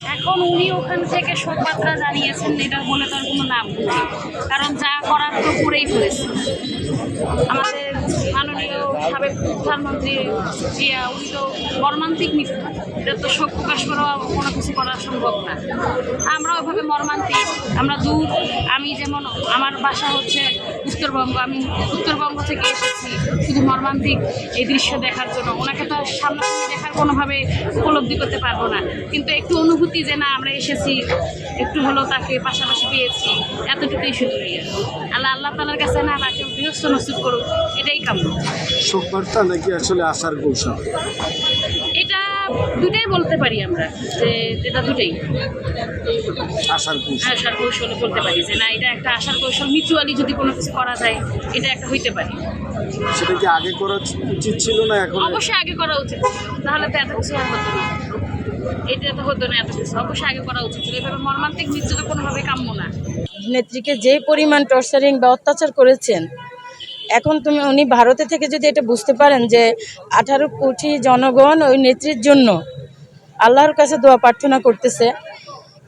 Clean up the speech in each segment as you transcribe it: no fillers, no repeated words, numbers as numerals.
এখন উনি ওখান থেকে শোকবার্তা জানিয়েছেন, এটা বলে তার কোনো লাভ নেই, কারণ যা করার তো করেই ফেলেছে। আমাদের মাননীয় সাবেক প্রধানমন্ত্রী জিয়া, উনি তো মর্মান্তিক মৃত্যু, এটা তো শোক প্রকাশ করা কোনো কিছু করা সম্ভব না। আমরা ওইভাবে মর্মান্তিক, আমরা দূর। আমি যেমন আমার বাসা হচ্ছে উত্তরবঙ্গ, আমি উত্তরবঙ্গ থেকে এসেছি শুধু মর্মান্তিক এই দৃশ্য দেখার জন্য। ওনাকে তো সামনাসামনি দেখার কোনোভাবে উপলব্ধি করতে পারবো না, কিন্তু একটু অনুভূতি যে না আমরা এসেছি, একটু হলেও তাকে পাশাপাশি পেয়েছি, এতটুকুই শুধু আল্লাহ আল্লাহ তালার কাছে না তাকে গৃহস্থ নসিব করুক, এটাই কাম্য। শোকবার্তা নাকি আসলে আসার কৌশল? এটা দুটাই বলতে পারি আমরা, যে এটা দুটাই আসার কৌশল। আশার কৌশল বলতে পারি, যে না এটা একটা আশার কৌশল, মিউচুয়ালি যদি কোনো কিছু করা যায় এটা একটা হইতে পারে। সেটা কি আগে করা উচিত ছিল না এখন? অবশ্যই আগে করা উচিত ছিল, তাহলে তো এত কিছু আর হতো না, এটা তো হতো না এত কিছু। অবশ্যই আগে করা উচিত ছিল, এভাবে মর্মান্তিক মৃত্যুটা কোনোভাবে কাম্য না। নেত্রীকে যে পরিমাণ টর্চারিং বা অত্যাচার করেছেন, এখন উনি ভারতে থেকে যদি এটা বুঝতে পারেন যে 18 কোটি জনগণ ওই নেত্রীর জন্য আল্লাহর কাছে দোয়া প্রার্থনা করতেছে,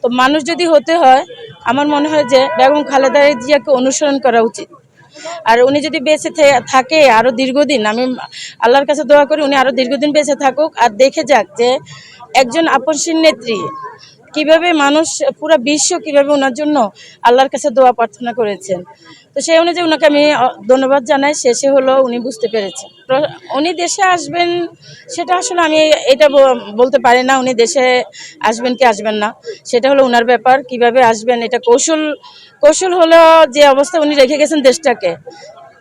তো মানুষ যদি হতে হয়, আমার মনে হয় যে বেগম খালেদা জিয়াকে অনুসরণ করা উচিত। আর উনি যদি বেঁচে থাকে আরও দীর্ঘদিন, আমি আল্লাহর কাছে দোয়া করি উনি আরও দীর্ঘদিন বেঁচে থাকুক, আর দেখে যাক যে একজন আপনশীল নেত্রী কিভাবে মানুষ, পুরো বিশ্ব কিভাবে ওনার জন্য আল্লাহর কাছে দোয়া প্রার্থনা করেছেন। তো সেই অনুযায়ী ওনাকে আমি ধন্যবাদ জানাই। শেষে হলো উনি বুঝতে পেরেছেন উনি দেশে আসবেন, সেটা আসলে আমি এটা বলতে পারি না। উনি দেশে আসবেন কি আসবেন না সেটা হলো ওনার ব্যাপার, কিভাবে আসবেন এটা কৌশল হলো যে অবস্থা উনি রেখে গেছেন দেশটাকে,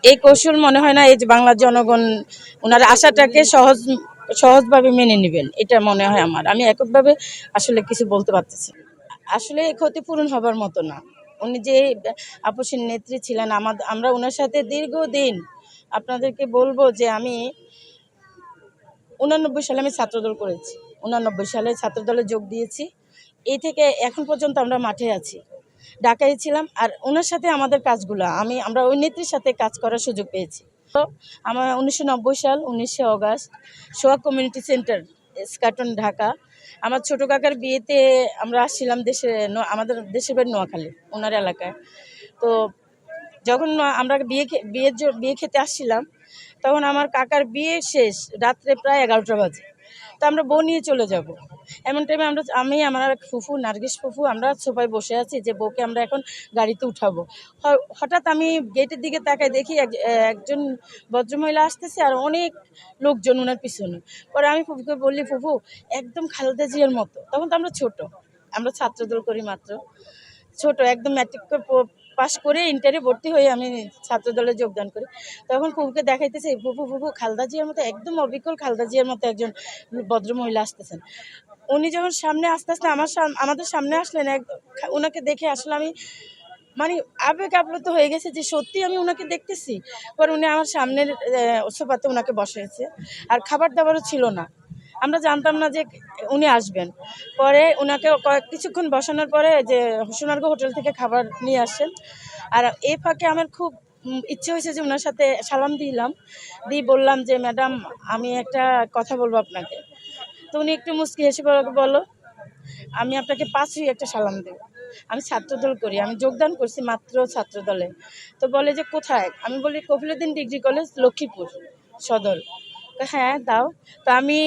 এই কৌশল মনে হয় না এই যে বাংলার জনগণ ওনার আশাটাকে সহজভাবে মেনে নেবেন, এটা মনে হয় আমার। আমি এককভাবে আসলে কিছু বলতে পারতেছি। আসলে এই ক্ষতিপূরণ হবার মতো না। উনি যে আপসীন নেত্রী ছিলেন, আমরা ওনার সাথে দীর্ঘদিন, আপনাদেরকে বলবো যে আমি 89 সালে আমি ছাত্রদল করেছি, 89 সালে ছাত্রদলে যোগ দিয়েছি। এই থেকে এখন পর্যন্ত আমরা মাঠে আছি, ঢাকায় ছিলাম। আর ওনার সাথে আমাদের কাজগুলো আমরা ওই নেত্রীর সাথে কাজ করার সুযোগ পেয়েছি। তো আমার 1990 সাল 19শে অগাস্ট সোহাগ কমিউনিটি সেন্টার, স্কাটন, ঢাকা। আমার ছোটো কাকার বিয়েতে আমরা আসছিলাম আমাদের দেশের বাড়ি নোয়াখালী, ওনার এলাকায়। তো যখন আমরা বিয়ে খেতে আসছিলাম, তখন আমার কাকার বিয়ে শেষ রাত্রে প্রায় 11টা বাজে। তো আমরা বউ নিয়ে চলে যাব, এমন টাইমে আমি আমার এক ফুফু, নার্গিস ফুফু, আমরা সোফায় বসে আছি যে বউকে আমরা এখন গাড়িতে উঠাবো। হঠাৎ আমি গেটের দিকে তাকায় দেখি একজন ভদ্রমহিলা আসতেছে আর অনেক লোকজন ওনার পিছনে। পরে আমি ফুফুকে বললি, ফুফু একদম খালেদা জিয়ার মতো। তখন তো আমরা ছোট, আমরা ছাত্রদল করি মাত্র, ছোট একদম, ম্যাট্রিক পাস করে ইন্টারে ভর্তি হয়ে আমি ছাত্রদলে যোগদান করি। তখন ফুফুকে দেখাইতেছে, ফুফু খালেদা জিয়ার মতো, একদম অবিকল খালেদা জিয়ার মতো একজন ভদ্রমহিলা আসতেছেন। উনি যখন সামনে আস্তে আস্তে আমাদের সামনে আসলেন, ওনাকে দেখে আসলে আমি মানে আবেগ আপ্লুত হয়ে গেছে যে সত্যি আমি ওনাকে দেখতেছি। পরে উনি আমার সামনের সোফাতে ওনাকে বসেছে, আর খাবার দাবারও ছিল না, আমরা জানতাম না যে উনি আসবেন। পরে ওনাকে কিছুক্ষণ বসানোর পরে যে সোনারগাঁ হোটেল থেকে খাবার নিয়ে আসেন। আর এই ফাঁকে আমার খুব ইচ্ছে হয়েছে যে ওনার সাথে সালাম দিয়ে বললাম যে ম্যাডাম আমি একটা কথা বলবো আপনাকে। তো উনি একটু মুচকি হেসে বলো, আমি আপনাকে 5ই একটা সালাম দেব, আমি ছাত্রদল করি, আমি যোগদান করছি মাত্র ছাত্রদলে। তো বলে যে কোথায়? আমি বলি কফিলুদ্দিন ডিগ্রি কলেজ, লক্ষ্মীপুর সদর। হ্যাঁ দাও। তো আমি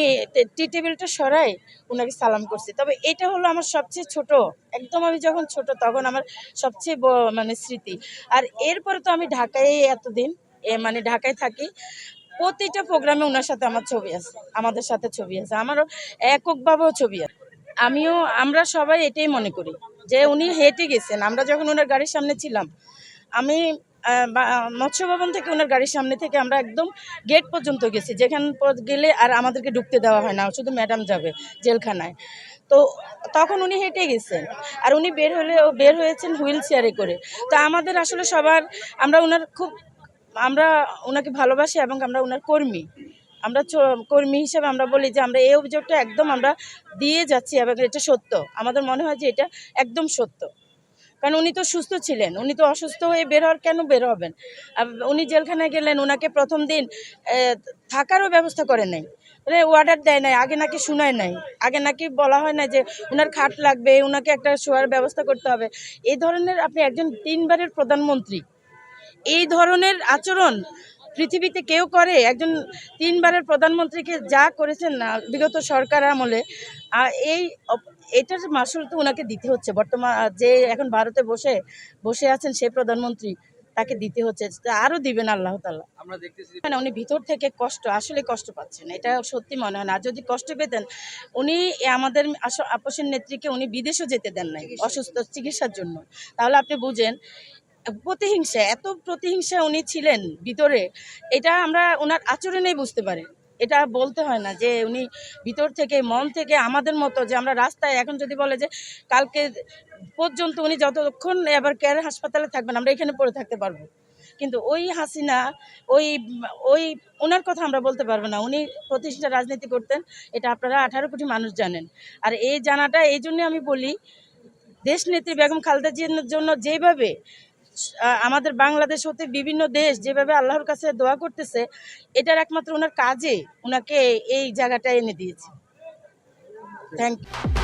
টি টেবিলটা সরাই ওনাকে সালাম করছি। তবে এটা হলো আমার সবচেয়ে ছোট, একদম আমি যখন ছোট তখন আমার সবচেয়ে মানে স্মৃতি। আর এরপরে তো আমি ঢাকায় এতদিন, মানে ঢাকায় থাকি, প্রতিটা প্রোগ্রামে ওনার সাথে আমার ছবি আছে, আমাদের সাথে ছবি আছে, আমারও এককভাবেও ছবি আছে। আমরা সবাই এটাই মনে করি যে উনি হেঁটে গেছেন। আমরা যখন ওনার গাড়ির সামনে ছিলাম, আমি মৎস্য ভবন থেকে ওনার গাড়ির সামনে থেকে আমরা একদম গেট পর্যন্ত গেছি, যেখান গেলে আর আমাদেরকে ঢুকতে দেওয়া হয় না, শুধু ম্যাডাম যাবে জেলখানায়। তো তখন উনি হেঁটে গেছেন, আর উনি বের হয়েছেন হুইল চেয়ারে করে। তো আমাদের আসলে সবার, আমরা ওনাকে ভালোবাসি এবং আমরা ওনার কর্মী। আমরা কর্মী হিসেবে আমরা বলি যে আমরা এই অভিযোগটা একদম আমরা দিয়ে যাচ্ছি এবং এটা সত্য। আমাদের মনে হয় যে এটা একদম সত্য, কারণ উনি তো সুস্থ ছিলেন, উনি তো অসুস্থ হয়ে কেন বের হবেন? উনি জেলখানায় গেলেন, ওনাকে প্রথম দিন থাকারও ব্যবস্থা করে নাই, অর্ডার দেয় নাই, আগে নাকি শোনায় নাই, আগে নাকি বলা হয় না যে ওনার খাট লাগবে, ওনাকে একটা শোয়ার ব্যবস্থা করতে হবে। এই ধরনের আপনি একজন 3 বারের প্রধানমন্ত্রী, এই ধরনের আচরণ পৃথিবীতে কেউ করে? একজন 3 বারের প্রধানমন্ত্রীকে যা করেছেন না বিগত সরকার আমলে, এই এটার মাসুল তো ওনাকে দিতে হচ্ছে। বর্তমান যে এখন ভারতে বসে আছেন সেই প্রধানমন্ত্রী, তাকে দিতে হচ্ছে, আরও দিবেন আল্লাহ তাআলা। আমরা দেখতেছি মানে উনি ভিতর থেকে আসলে কষ্ট পাচ্ছেন, এটা সত্যি মনে হয় না। আর যদি কষ্ট পেতেন, উনি আমাদের আপসের নেত্রীকে উনি বিদেশও যেতে দেন নাই অসুস্থ চিকিৎসার জন্য। তাহলে আপনি বুঝেন প্রতিহিংসা, এত প্রতিহিংসা উনি ছিলেন ভিতরে, এটা আমরা ওনার আচরণেই বুঝতে পারি। এটা বলতে হয় না যে উনি ভিতর থেকে মন থেকে আমাদের মতো যে আমরা রাস্তায় এখন যদি বলে যে কালকে পর্যন্ত উনি যতক্ষণ এবার কেয়ার হাসপাতালে থাকবেন আমরা এখানে পড়ে থাকতে পারবো, কিন্তু ওই হাসিনা ওই ওই ওনার কথা আমরা বলতে পারবো না। উনি প্রতিষ্ঠা রাজনীতি করতেন, এটা আপনারা 18 কোটি মানুষ জানেন। আর এই জানাটা এই জন্য আমি বলি, দেশনেত্রী বেগম খালেদা জিয়ার জন্য যেভাবে আমাদের বাংলাদেশ হতে বিভিন্ন দেশ যেভাবে আল্লাহর কাছে দোয়া করতেছে, এটার একমাত্র ওনার কাজে ওনাকে এই জায়গাটা এনে দিয়েছে। Thank you.